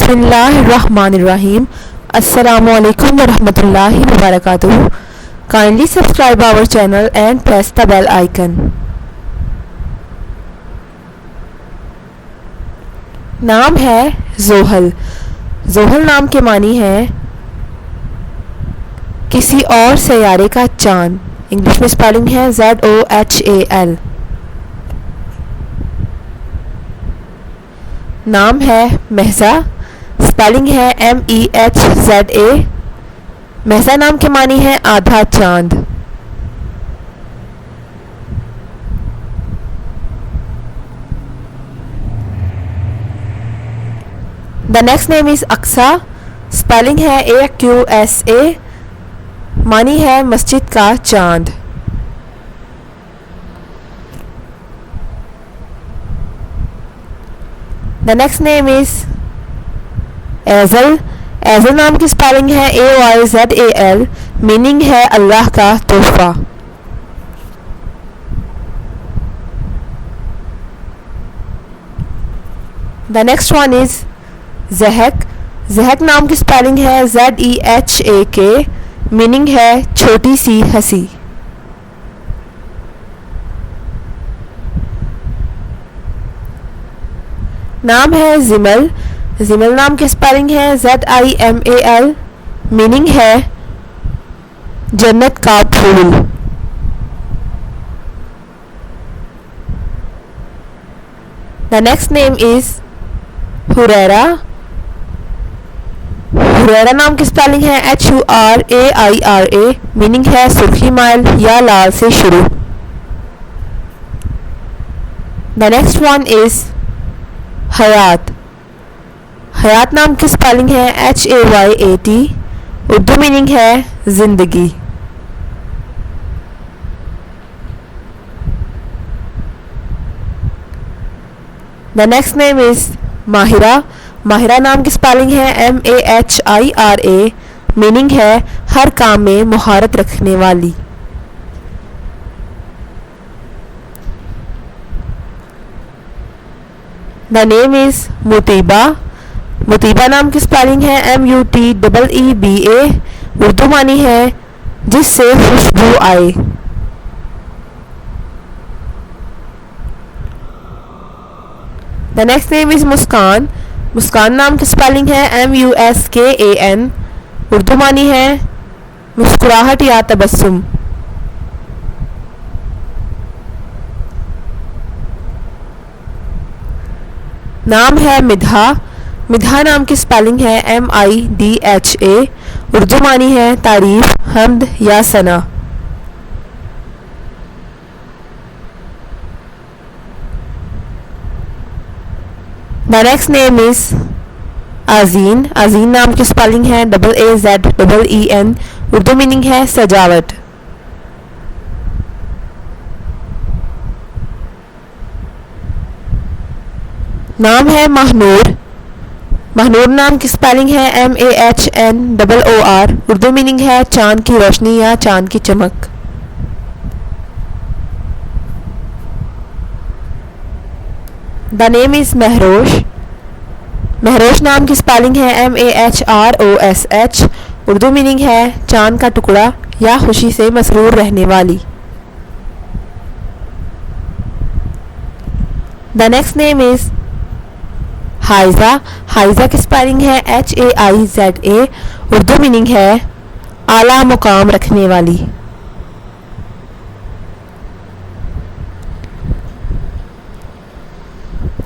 Bismillahirrahmanirrahim. Assalamualaikum warahmatullahi wabarakatuh. Kindly subscribe our channel and press the bell icon. नाम है जोहल। जोहल नाम के मानी है किसी और सैयारे का चांद। इंग्लिश में स्पेलिंग है ZOHAL। नाम है महजा। स्पेलिंग है MEHZA। महजा नाम के मानी है आधा चांद। The next name is Aqsa. Spelling है AQSA। मानी है मस्जिद का चांद। द नेक्स्ट नेम इज एजल। एजल नाम की स्पेलिंग है AYZAL। मीनिंग है अल्लाह का तोहफा। The next one is Zahak. Zahak नाम की स्पेलिंग है ZEHAK। मीनिंग है छोटी सी हंसी। नाम है जिमल। जिमल नाम की स्पेलिंग है ZIMAL। मीनिंग है जन्नत का फूल। The next name is Huraira. Huraira नाम की स्पेलिंग है HURAIRA। मीनिंग है सुर्खी माइल या लाल से शुरू। द नेक्स्ट वन इज हयात। हयात नाम की स्पेलिंग है HAYAT। उर्दू मीनिंग है जिंदगी। The next name is Mahira. Mahira नाम की स्पेलिंग है MAHIRA। मीनिंग है हर काम में मुहारत रखने वाली। The name is Mutiba. Mutiba नाम की स्पेलिंग है MUTEEBA। उर्दू मानी है जिससे खुशबू आए। द नेक्स्ट नेम इज मुस्कान। मुस्कान नाम की स्पेलिंग है MUSKAN। उर्दू मानी है मुस्कुराहट या तबस्सुम। नाम है मिधा। मिधा नाम की स्पेलिंग है MIDHA। उर्दू मानी है तारीफ, हम्द या सना। The next name is Azeen. Azeen नाम की स्पेलिंग है AAZEEN। उर्दू मीनिंग है सजावट। नाम है महनूर। महनूर नाम की स्पेलिंग है MAHNOOR। उर्दू मीनिंग है चांद की रोशनी या चांद की चमक। The name is Mahrosh. Mahrosh नाम की स्पेलिंग है MAHROSH। उर्दू मीनिंग है चांद का टुकड़ा या खुशी से मसरूर रहने वाली। The next name is Haiza. Haiza की स्पेलिंग है HAIZA। उर्दू मीनिंग है आला मुकाम रखने वाली।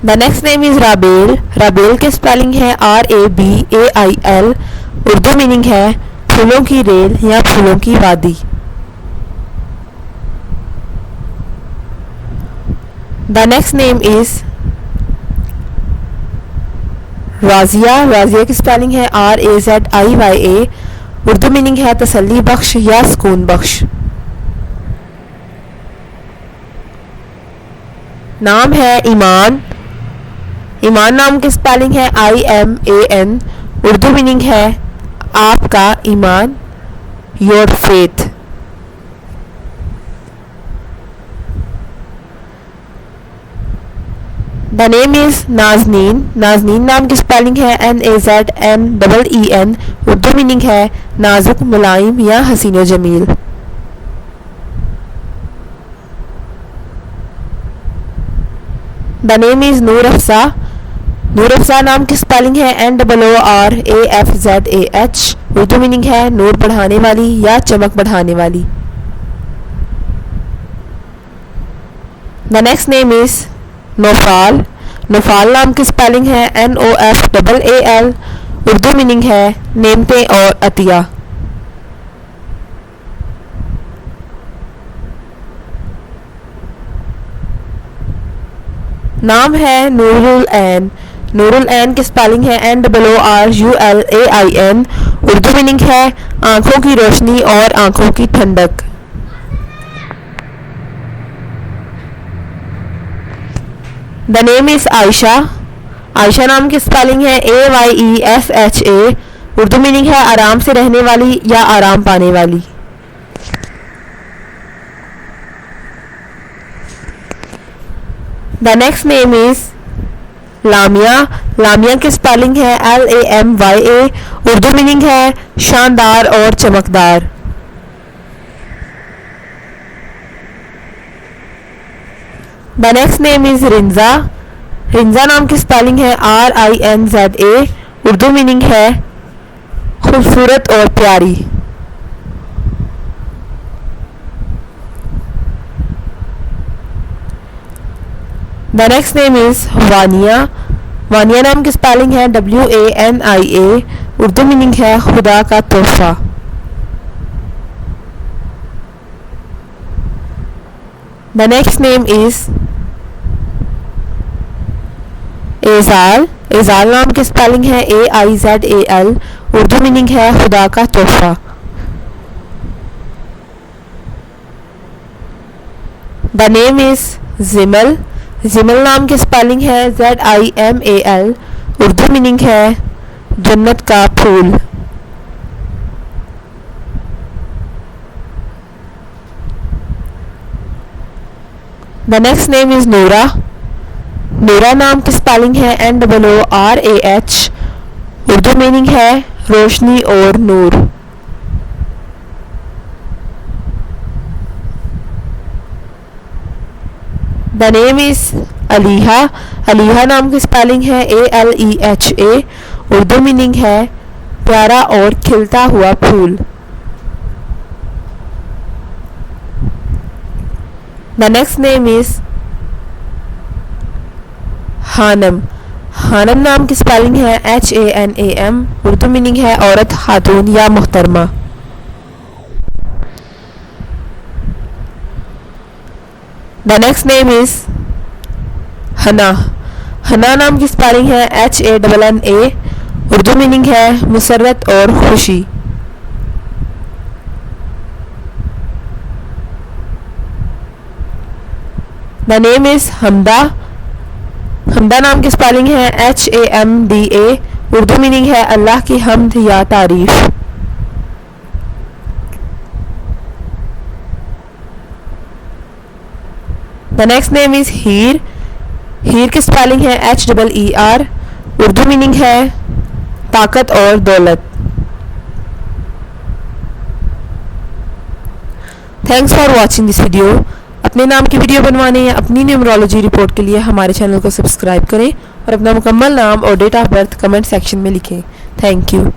The next name is Rabel. Rabel की स्पेलिंग है RABAIL। उर्दू मीनिंग है फूलों की रेल या फूलों की वादी। The next name is Razia. Razia की स्पेलिंग है RAZIYA। उर्दू मीनिंग है तसल्ली बख्श या सुकून बख्श। नाम है ईमान। ईमान नाम की स्पेलिंग है IMAN। उर्दू मीनिंग है आपका ईमान, your faith. The name is Nazneen. Nazneen नाम की स्पेलिंग है NAZNEEN। उर्दू मीनिंग है नाजुक, मुलायम या हसीनो जमील। द नेम इज़ नूर अफ़ज़ा। नूर अफ़ज़ा नाम की स्पेलिंग है NOORAFZAH। उर्दू मीनिंग है नूर बढ़ाने वाली या चमक बढ़ाने वाली। The next name is Naufal. Naufal नाम की स्पेलिंग है NOFAAL। उर्दू मीनिंग है नेमतें और अतिया। नाम है नूरुल ऐन। नूरुल ऐन की स्पेलिंग है NOORULAIN। उर्दू मीनिंग है आंखों की रोशनी और आंखों की ठंडक। The name is Ayesha. Ayesha नाम की स्पेलिंग है AYESHA। उर्दू मीनिंग है आराम से रहने वाली या आराम पाने वाली। The next name is लामिया। लामिया की स्पेलिंग है LAMYA। उर्दू मीनिंग है शानदार और चमकदार। The next name is Rinja. Rinja नाम की स्पेलिंग है RINZA। उर्दू मीनिंग है खूबसूरत और प्यारी। The next name is Vaniya. Vaniya नाम की स्पेलिंग है WANIA। उर्दू मीनिंग है खुदा का तोहफा। The next name is Ejaal. Ejaal नाम की स्पेलिंग है AIZAL। उर्दू मीनिंग है खुदा का तोहफा। The name is Jimal. Jimal नाम की स्पेलिंग है ZIMAL। उर्दू मीनिंग है जन्नत का फूल। द नेक्स्ट नेम इज़ नूरा। नूरा नाम की स्पेलिंग है NOORAH। उर्दू मीनिंग है रोशनी और नूर। The name is Aliha. Aliha नाम की स्पेलिंग है ALEHA। उर्दू मीनिंग है प्यारा और खिलता हुआ फूल। The next name is Hanam. Hanam नाम की स्पेलिंग है HANAM। उर्दू मीनिंग है औरत, खातून या मोहतरमा। द नेक्स्ट नेम इज़ हना। हना नाम की स्पेलिंग है HANNA। उर्दू मीनिंग है मुसर्रत और खुशी। द नेम इज़ हमदा। हमदा नाम की स्पेलिंग है HAMDA। उर्दू मीनिंग है अल्लाह की हम्द या तारीफ। द नेक्स्ट नेम इज़ हीर। हीर की स्पेलिंग है HEER। उर्दू मीनिंग है ताकत और दौलत। Thanks for watching this video. अपने नाम की वीडियो बनवाने या अपनी न्यूमरोलॉजी रिपोर्ट के लिए हमारे चैनल को सब्सक्राइब करें और अपना मुकम्मल नाम और date of birth comment section में लिखें। Thank you.